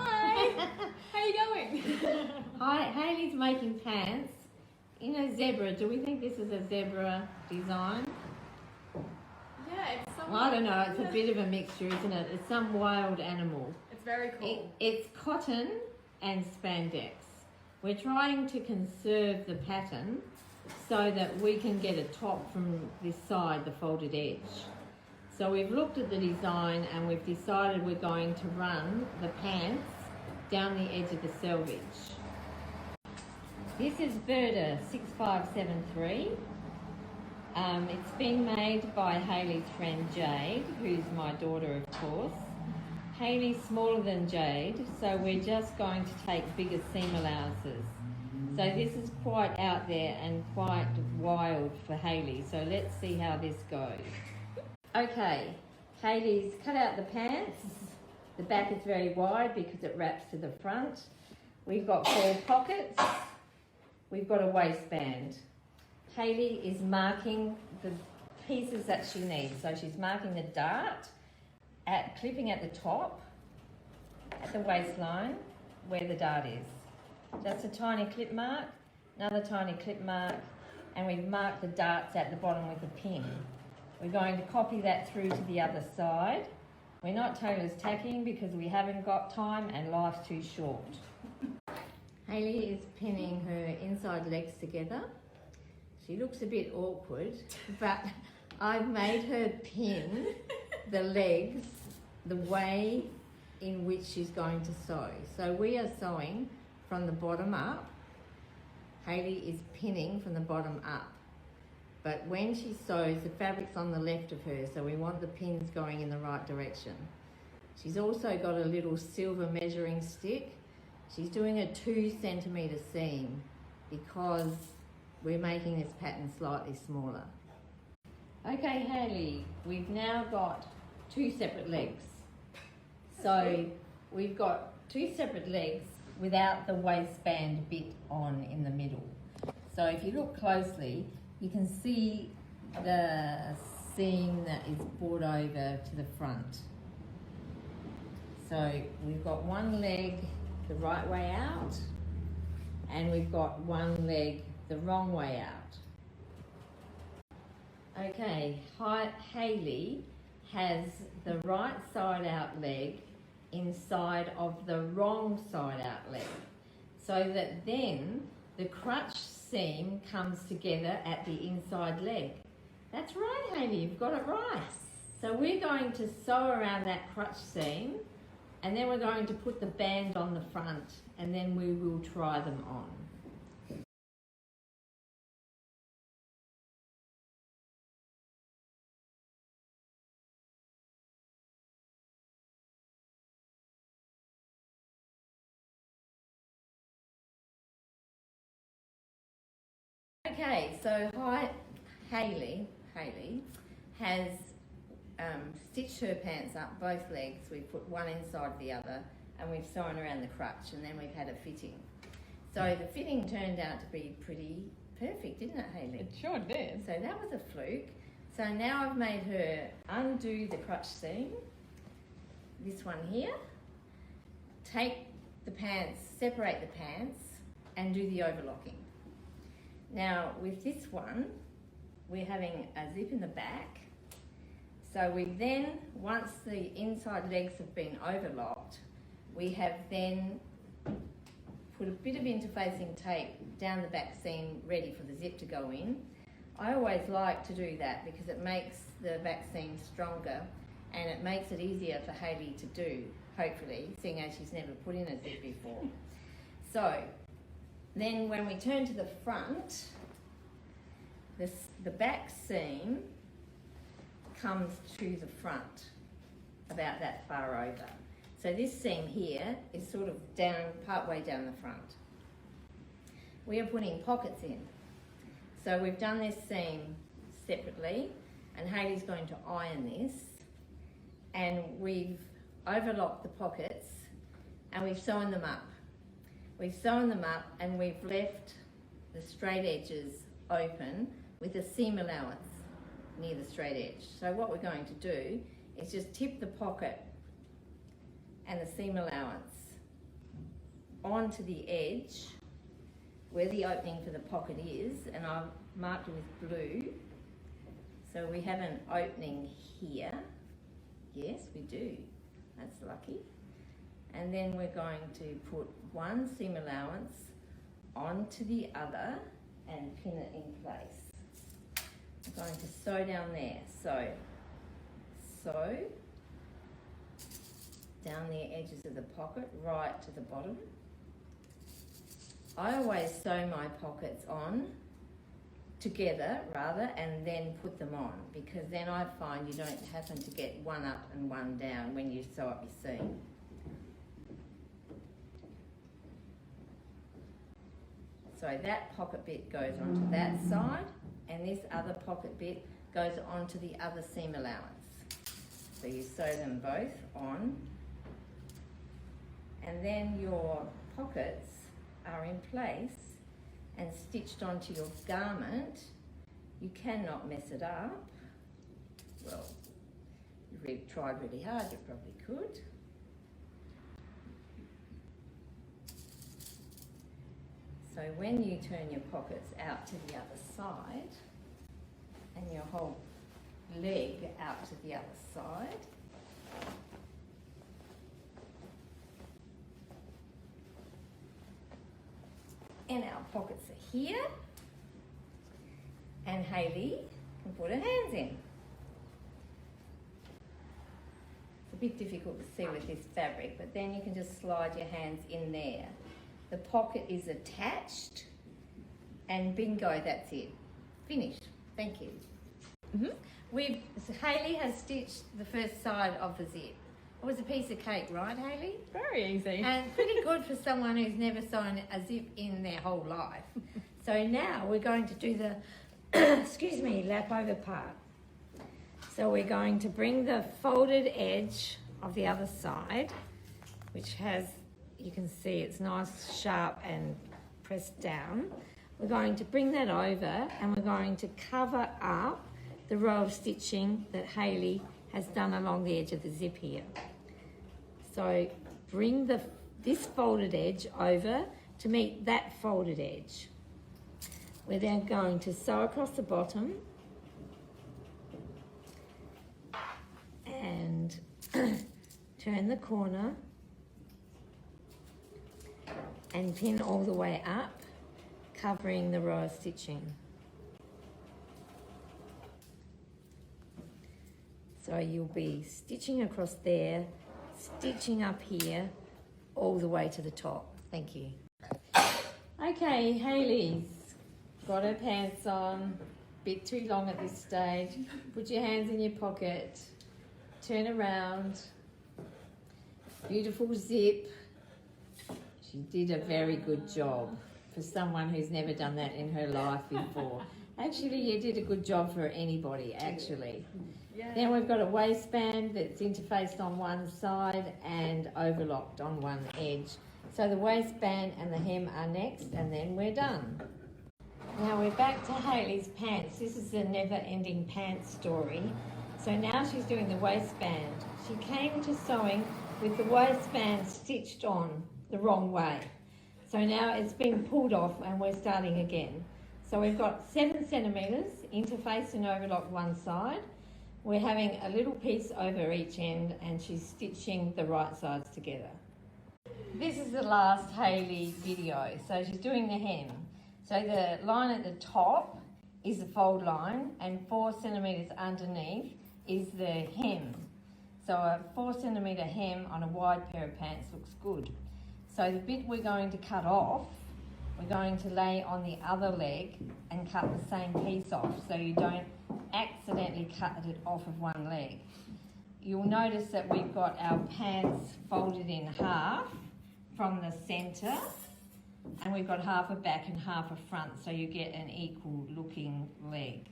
Hi! How are you going? Hi, Hayley's making pants in a zebra. Do we think this is a zebra design? Yeah, it's some... Well, I don't know. It's a bit of a mixture, isn't it? It's some wild animal. It's very cool. It's cotton and spandex. We're trying to conserve the pattern so that we can get a top from this side, the folded edge. So we've looked at the design and we've decided we're going to run the pants down the edge of the selvage. This is Burda 6573. It's been made by Hayley's friend Jade, who's my daughter of course. Hayley's smaller than Jade, so we're just going to take bigger seam allowances. So this is quite out there and quite wild for Hayley, so let's see how this goes. Okay, Hayley's cut out the pants. The back is very wide because it wraps to the front. We've got 4 pockets. We've got a waistband. Hayley is marking the pieces that she needs. So she's marking the dart, clipping at the top, at the waistline, where the dart is. Just a tiny clip mark, another tiny clip mark, and we've marked the darts at the bottom with a pin. We're going to copy that through to the other side. We're not tailor's tacking because we haven't got time and life's too short. Hayley is pinning her inside legs together. She looks a bit awkward, but I've made her pin the legs the way in which she's going to sew. So we are sewing from the bottom up. Hayley is pinning from the bottom up. But when she sews, the fabric's on the left of her, so we want the pins going in the right direction. She's also got a little silver measuring stick. She's doing a 2 centimetre seam because we're making this pattern slightly smaller. Okay, Hayley, we've now got 2 separate legs. So we've got 2 separate legs without the waistband bit on in the middle. So if you look closely, you can see the seam that is brought over to the front. So we've got one leg the right way out, and we've got one leg the wrong way out. Okay, Hayley has the right side out leg inside of the wrong side out leg, so that then the crutch seam comes together at the inside leg. That's right, Hayley, you've got it right. So we're going to sew around that crutch seam, and then we're going to put the band on the front, and then we will try them on. Okay, so Hayley has stitched her pants up, both legs. We've put one inside the other, and we've sewn around the crutch, and then we've had a fitting. So the fitting turned out to be pretty perfect, didn't it, Hayley? It sure did. So that was a fluke. So now I've made her undo the crutch seam, this one here, take the pants, separate the pants, and do the overlocking. Now with this one, we're having a zip in the back. So we then, once the inside legs have been overlocked, we have then put a bit of interfacing tape down the back seam ready for the zip to go in. I always like to do that because it makes the back seam stronger and it makes it easier for Hayley to do, hopefully, seeing as she's never put in a zip before. So then when we turn to the front, the back seam comes to the front about that far over. So this seam here is sort of down, partway down the front. We are putting pockets in. So we've done this seam separately, and Hayley's going to iron this, and we've overlocked the pockets and we've sewn them up. We've sewn them up and we've left the straight edges open with a seam allowance near the straight edge. So what we're going to do is just tip the pocket and the seam allowance onto the edge where the opening for the pocket is, and I've marked it with blue. So we have an opening here. Yes, we do. That's lucky. And then we're going to put one seam allowance onto the other and pin it in place. I'm going to sew down there. So, sew down the edges of the pocket right to the bottom. I always sew my pockets on together rather, and then put them on, because then I find you don't happen to get one up and one down when you sew up your seam. So that pocket bit goes onto that side, and this other pocket bit goes onto the other seam allowance. So you sew them both on, and then your pockets are in place and stitched onto your garment. You cannot mess it up. Well, if you tried really hard, you probably could. So when you turn your pockets out to the other side, and your whole leg out to the other side, and our pockets are here, and Hayley can put her hands in. It's a bit difficult to see with this fabric, but then you can just slide your hands in there. The pocket is attached, and bingo, that's it. Finished. Thank you. Hayley has stitched the first side of the zip. It was a piece of cake, right, Hayley? Very easy. And pretty good for someone who's never sewn a zip in their whole life. So now we're going to do the, excuse me, lap over part. So we're going to bring the folded edge of the other side, which has, you can see it's nice, sharp and pressed down. We're going to bring that over, and we're going to cover up the row of stitching that Hayley has done along the edge of the zip here. So bring this folded edge over to meet that folded edge. We're then going to sew across the bottom and turn the corner and pin all the way up, covering the row of stitching. So you'll be stitching across there, stitching up here, all the way to the top. Thank you. Okay, Hayley's got her pants on, bit too long at this stage. Put your hands in your pocket, turn around, beautiful zip. She did a very good job for someone who's never done that in her life before. Actually, you did a good job for anybody, actually. Yeah. Then we've got a waistband that's interfaced on one side and overlocked on one edge. So the waistband and the hem are next, and then we're done. Now we're back to Hayley's pants. This is the never-ending pants story. So now she's doing the waistband. She came to sewing with the waistband stitched on the wrong way. So now it's been pulled off and we're starting again. So we've got 7 centimetres interfaced and overlocked one side. We're having a little piece over each end, and she's stitching the right sides together. This is the last Hayley video. So she's doing the hem. So the line at the top is the fold line, and 4 centimetres underneath is the hem. So a 4 centimetre hem on a wide pair of pants looks good. So the bit we're going to cut off, we're going to lay on the other leg and cut the same piece off, so you don't accidentally cut it off of one leg. You'll notice that we've got our pants folded in half from the centre, and we've got half a back and half a front, so you get an equal looking leg.